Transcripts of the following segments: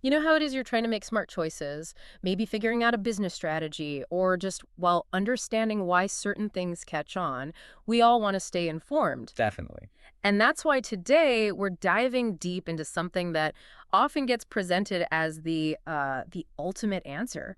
You know how it is you're trying to make smart choices, maybe figuring out a business strategy, or just, well, understanding why certain things catch on. We all want to stay informed. Definitely. And that's why today we're diving deep into something that often gets presented as the ultimate answer,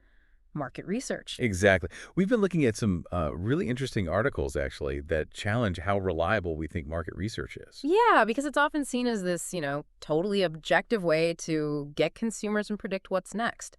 market research. Exactly. We've been looking at some really interesting articles, actually, that challenge how reliable we think market research is. Yeah, because it's often seen as this, totally objective way to get consumers and predict what's next.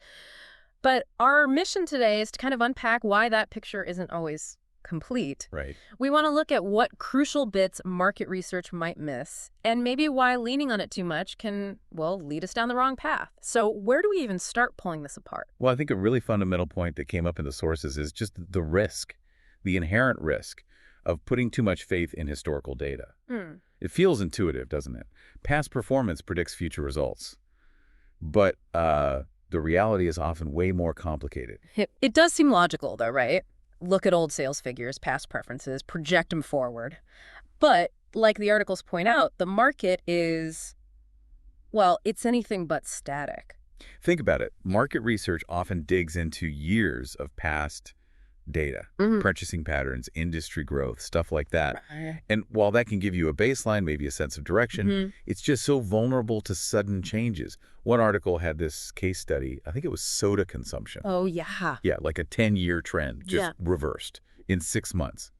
But our mission today is to kind of unpack why that picture isn't always complete. Right. We want to look at what crucial bits market research might miss, and maybe why leaning on it too much can, well, lead us down the wrong path. So, where do we even start pulling this apart? Well, I think a really fundamental point that came up in the sources is just the risk, the inherent risk of putting too much faith in historical data. Hmm. It feels intuitive, doesn't it? Past performance predicts future results. But the reality is often way more complicated. It does seem logical, though, right? Look at old sales figures, past preferences, project them forward. But, like the articles point out, the market is, well, it's anything but static. Think about it. Market research often digs into years of past data, Hmm. purchasing patterns, industry growth, stuff like that. Right. And while that can give you a baseline, maybe a sense of direction, Hmm. it's just so vulnerable to sudden changes. One article had this case study, I think it was soda consumption. Oh, yeah. Yeah, like a 10-year trend just Yeah. reversed in 6 months.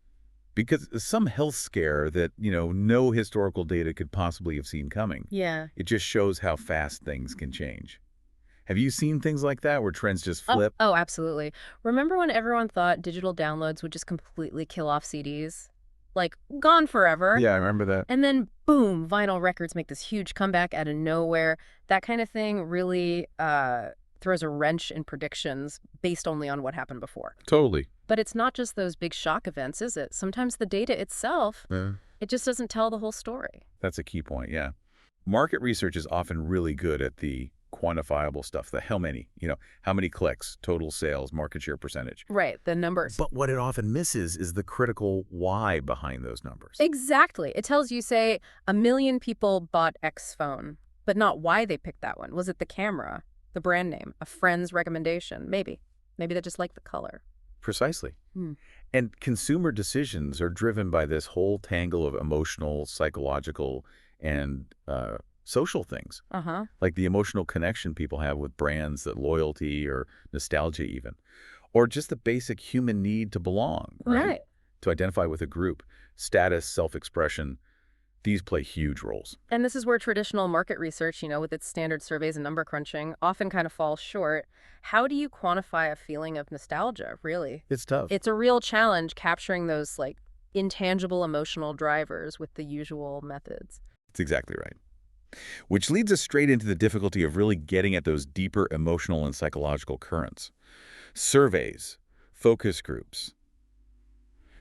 Because some health scare that, no historical data could possibly have seen coming. Yeah. It just shows how fast things can change. Have you seen things like that where trends just Oh, flip? oh, absolutely. Remember when everyone thought digital downloads would just completely kill off CDs? Like, gone forever. Yeah, I remember that. And then, boom, vinyl records make this huge comeback out of nowhere. That kind of thing really throws a wrench in predictions based only on what happened before. Totally. But it's not just those big shock events, is it? Sometimes the data itself, Yeah. it just doesn't tell the whole story. That's a key point, yeah. Market research is often really good at the quantifiable stuff, the how many, how many clicks, total sales, market share percentage. Right, the numbers. But what it often misses is the critical why behind those numbers. Exactly. It tells you, say, 1 million people bought X phone, but not why they picked that one. Was it the camera, the brand name, a friend's recommendation? Maybe. Maybe they just like the color. Precisely. Hmm. And consumer decisions are driven by this whole tangle of emotional, psychological, and social things, Uh-huh. like the emotional connection people have with brands, that loyalty or nostalgia even, or just the basic human need to belong, right? Right. To identify with a group, status, self-expression, these play huge roles. And this is where traditional market research, with its standard surveys and number crunching, often kind of falls short. How do you quantify a feeling of nostalgia, really? It's tough. It's a real challenge capturing those, like, intangible emotional drivers with the usual methods. It's exactly right. Which leads us straight into the difficulty of really getting at those deeper emotional and psychological currents. Surveys, focus groups,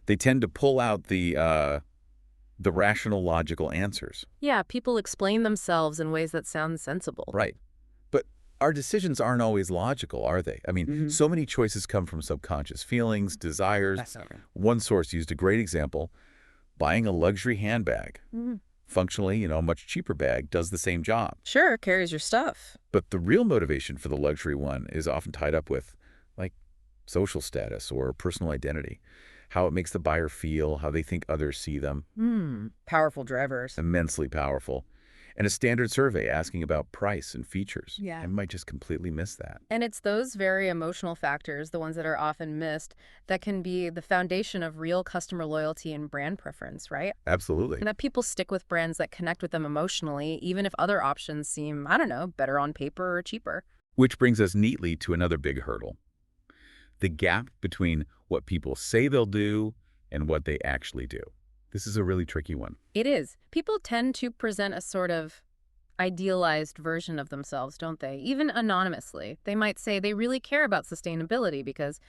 they tend to pull out the rational, logical answers. Yeah, people explain themselves in ways that sound sensible. Right. But our decisions aren't always logical, are they? I mean, so many choices come from subconscious feelings, desires. That's not right. One source used a great example. Buying a luxury handbag. Mhm. Functionally, a much cheaper bag does the same job. Sure, carries your stuff. But the real motivation for the luxury one is often tied up with, like, social status or personal identity, how it makes the buyer feel, how they think others see them. Powerful drivers. Immensely powerful. And a standard survey asking about price and features. Yeah. I might just completely miss that. And it's those very emotional factors, the ones that are often missed, that can be the foundation of real customer loyalty and brand preference, right? Absolutely. And that people stick with brands that connect with them emotionally, even if other options seem, I don't know, better on paper or cheaper. Which brings us neatly to another big hurdle. The gap between what people say they'll do and what they actually do. This is a really tricky one. It is. People tend to present a sort of idealized version of themselves, don't they? Even anonymously. They might say they really care about sustainability because,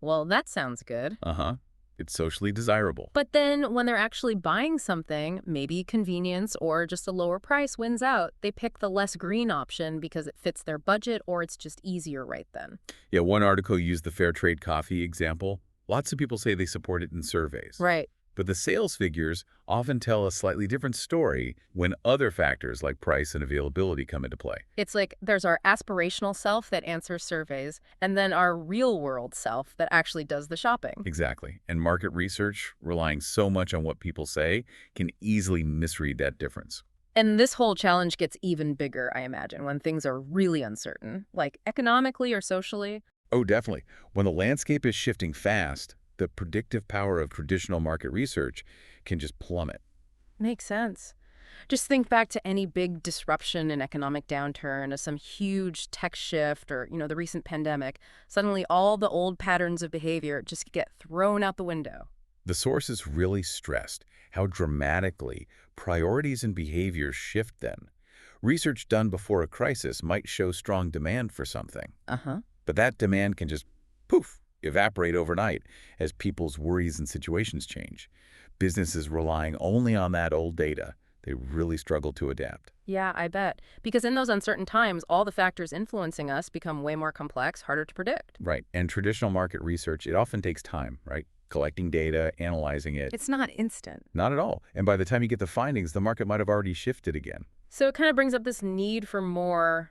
well, that sounds good. Uh-huh. It's socially desirable. But then when they're actually buying something, maybe convenience or just a lower price wins out. They pick the less green option because it fits their budget or it's just easier right then. Yeah, one article used the fair trade coffee example. Lots of people say they support it in surveys. Right. But the sales figures often tell a slightly different story when other factors like price and availability come into play. It's like there's our aspirational self that answers surveys, and then our real-world self that actually does the shopping. Exactly. And market research, relying so much on what people say, can easily misread that difference. And this whole challenge gets even bigger, I imagine, when things are really uncertain, like economically or socially. Oh, definitely. When the landscape is shifting fast, the predictive power of traditional market research can just plummet. Makes sense. Just think back to any big disruption and economic downturn or some huge tech shift or, the recent pandemic. Suddenly all the old patterns of behavior just get thrown out the window. The sources really stressed how dramatically priorities and behaviors shift then. Research done before a crisis might show strong demand for something, Uh-huh. but that demand can just, poof, evaporate overnight as people's worries and situations change. Businesses relying only on that old data, they really struggle to adapt. Yeah, I bet. Because in those uncertain times, all the factors influencing us become way more complex, harder to predict. Right, and traditional market research, it often takes time, right? Collecting data, analyzing it. It's not instant. Not at all. And by the time you get the findings, the market might have already shifted again. So it kind of brings up this need for more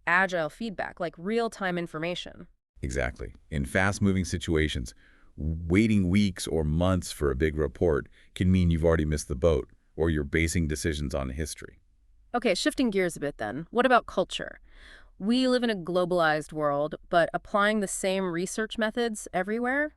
agile feedback, like real-time information. Exactly. In fast-moving situations, waiting weeks or months for a big report can mean you've already missed the boat, or you're basing decisions on history. Okay, shifting gears a bit then. What about culture? We live in a globalized world, but applying the same research methods everywhere,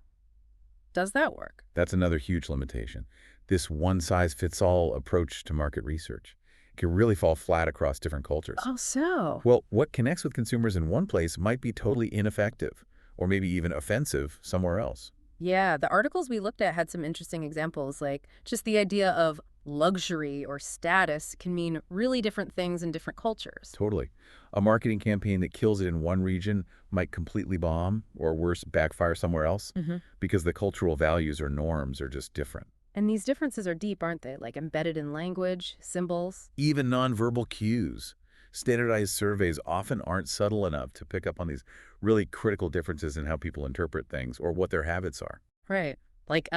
does that work? That's another huge limitation. This one-size-fits-all approach to market research can really fall flat across different cultures. Oh, so. Well, what connects with consumers in one place might be totally ineffective, or maybe even offensive somewhere else. Yeah, the articles we looked at had some interesting examples, like just the idea of luxury or status can mean really different things in different cultures. Totally. A marketing campaign that kills it in one region might completely bomb, or worse, backfire somewhere else, Hmm. because the cultural values or norms are just different. And these differences are deep, aren't they? Like embedded in language, symbols. Even nonverbal cues. Standardized surveys often aren't subtle enough to pick up on these really critical differences in how people interpret things or what their habits are. Right. Like,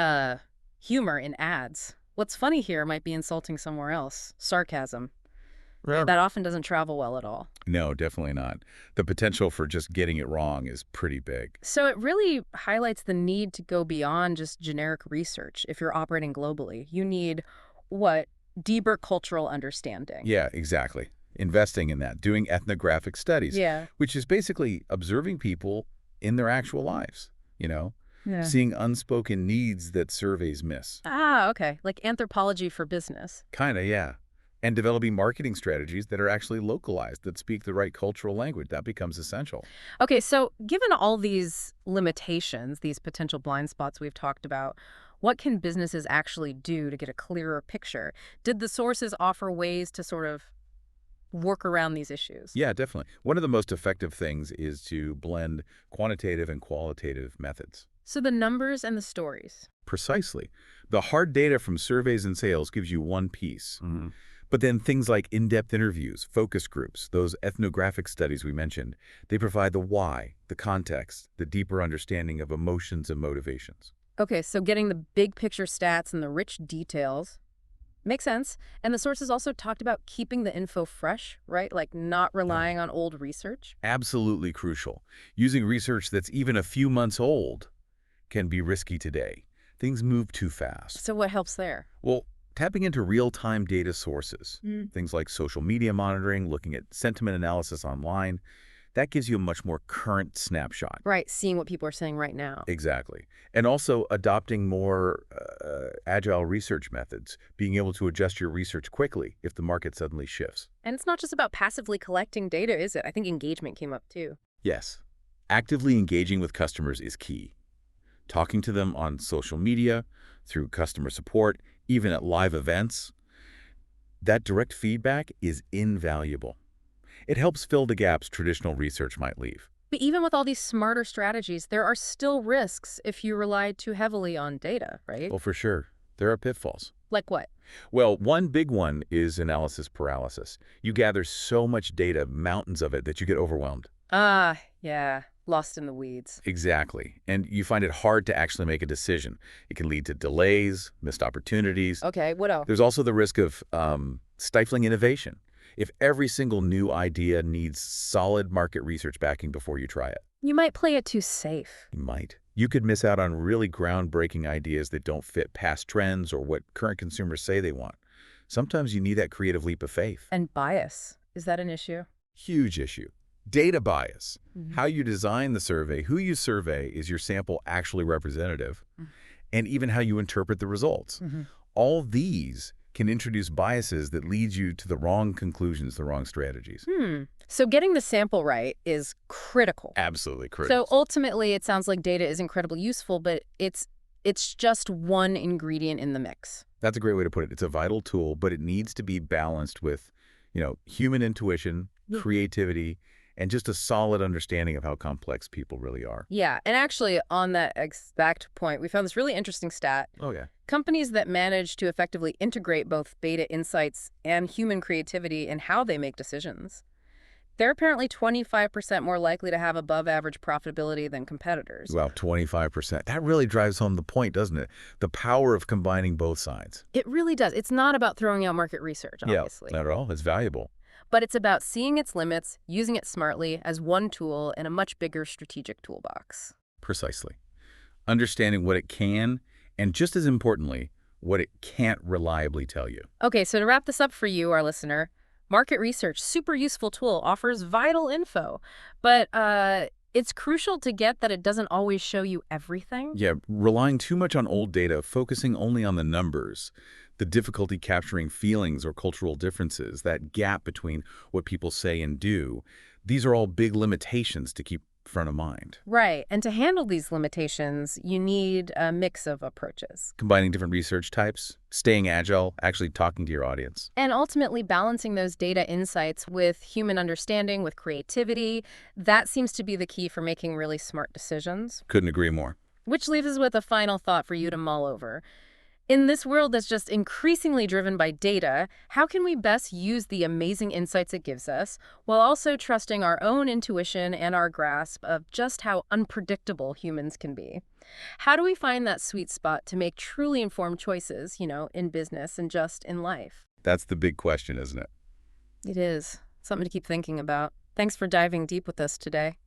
humor in ads. What's funny here might be insulting somewhere else. Sarcasm. Yeah. That often doesn't travel well at all. No, definitely not. The potential for just getting it wrong is pretty big. So it really highlights the need to go beyond just generic research if you're operating globally. You need, what, deeper cultural understanding. Yeah, exactly. Investing in that, doing ethnographic studies, Yeah. which is basically observing people in their actual lives, Yeah. seeing unspoken needs that surveys miss. Ah, okay. Like anthropology for business. Kinda, yeah. And developing marketing strategies that are actually localized, that speak the right cultural language. That becomes essential. Okay, so given all these limitations, these potential blind spots we've talked about, what can businesses actually do to get a clearer picture? Did the sources offer ways to sort of work around these issues? Yeah, definitely. One of the most effective things is to blend quantitative and qualitative methods. So the numbers and the stories. Precisely. The hard data from surveys and sales gives you one piece. But then things like in-depth interviews, focus groups, those ethnographic studies we mentioned, they provide the why, the context, the deeper understanding of emotions and motivations. Okay, so getting the big picture stats and the rich details makes sense. And the sources also talked about keeping the info fresh, right? Like not relying on old research. Absolutely crucial. Using research that's even a few months old can be risky today. Things move too fast. So what helps there? Well, tapping into real-time data sources, things like social media monitoring, looking at sentiment analysis online, that gives you a much more current snapshot. Right, seeing what people are saying right now. Exactly. And also adopting more agile research methods, being able to adjust your research quickly if the market suddenly shifts. And it's not just about passively collecting data, is it? I think engagement came up too. Yes. Actively engaging with customers is key. Talking to them on social media, through customer support, even at live events, that direct feedback is invaluable. It helps fill the gaps traditional research might leave. But even with all these smarter strategies, there are still risks if you rely too heavily on data, right? Well, for sure, there are pitfalls. Like what? Well, one big one is analysis paralysis. You gather so much data, mountains of it, that you get overwhelmed. Ah, yeah. Lost in the weeds. Exactly. And you find it hard to actually make a decision. It can lead to delays, missed opportunities. Okay, what else? There's also the risk of stifling innovation. If every single new idea needs solid market research backing before you try it, You might play it too safe. you might. You could miss out on really groundbreaking ideas that don't fit past trends or what current consumers say they want. Sometimes you need that creative leap of faith. And bias. Is that an issue? Huge issue. Data bias. Mhm. How you design the survey, who you survey, is your sample actually representative, and even how you interpret the results. Mm-hmm. All these can introduce biases that lead you to the wrong conclusions, the wrong strategies. So getting the sample right is critical. Absolutely So critical. ultimately, it sounds like data is incredibly useful, but it's just one ingredient in the mix. That's a great way to put it. It's a vital tool, but it needs to be balanced with, human intuition, Yeah. creativity, and just a solid understanding of how complex people really are. Yeah, and actually on that exact point, we found this really interesting stat. Oh, yeah. Companies that manage to effectively integrate both data insights and human creativity in how they make decisions, they're apparently 25% more likely to have above average profitability than competitors. Well, 25%. That really drives home the point, doesn't it? The power of combining both sides. It really does. It's not about throwing out market research, Yeah, obviously, not at all. It's valuable. but it's about seeing its limits, using it smartly as one tool in a much bigger strategic toolbox. Precisely. Understanding what it can, and just as importantly, what it can't reliably tell you. Okay, so to wrap this up for you, our listener, market research, super useful tool, offers vital info, but it's crucial to get that it doesn't always show you everything. Yeah, relying too much on old data, focusing only on the numbers, the difficulty capturing feelings or cultural differences, that gap between what people say and do, these are all big limitations to keep front of mind. Right, and to handle these limitations, you need a mix of approaches. Combining different research types, staying agile, actually talking to your audience. And ultimately balancing those data insights with human understanding, with creativity, that seems to be the key for making really smart decisions. Couldn't agree more. Which leaves us with a final thought for you to mull over. In this world that's just increasingly driven by data, how can we best use the amazing insights it gives us while also trusting our own intuition and our grasp of just how unpredictable humans can be? How do we find that sweet spot to make truly informed choices, in business and just in life? That's the big question, isn't it? It is something to keep thinking about. Thanks for diving deep with us today.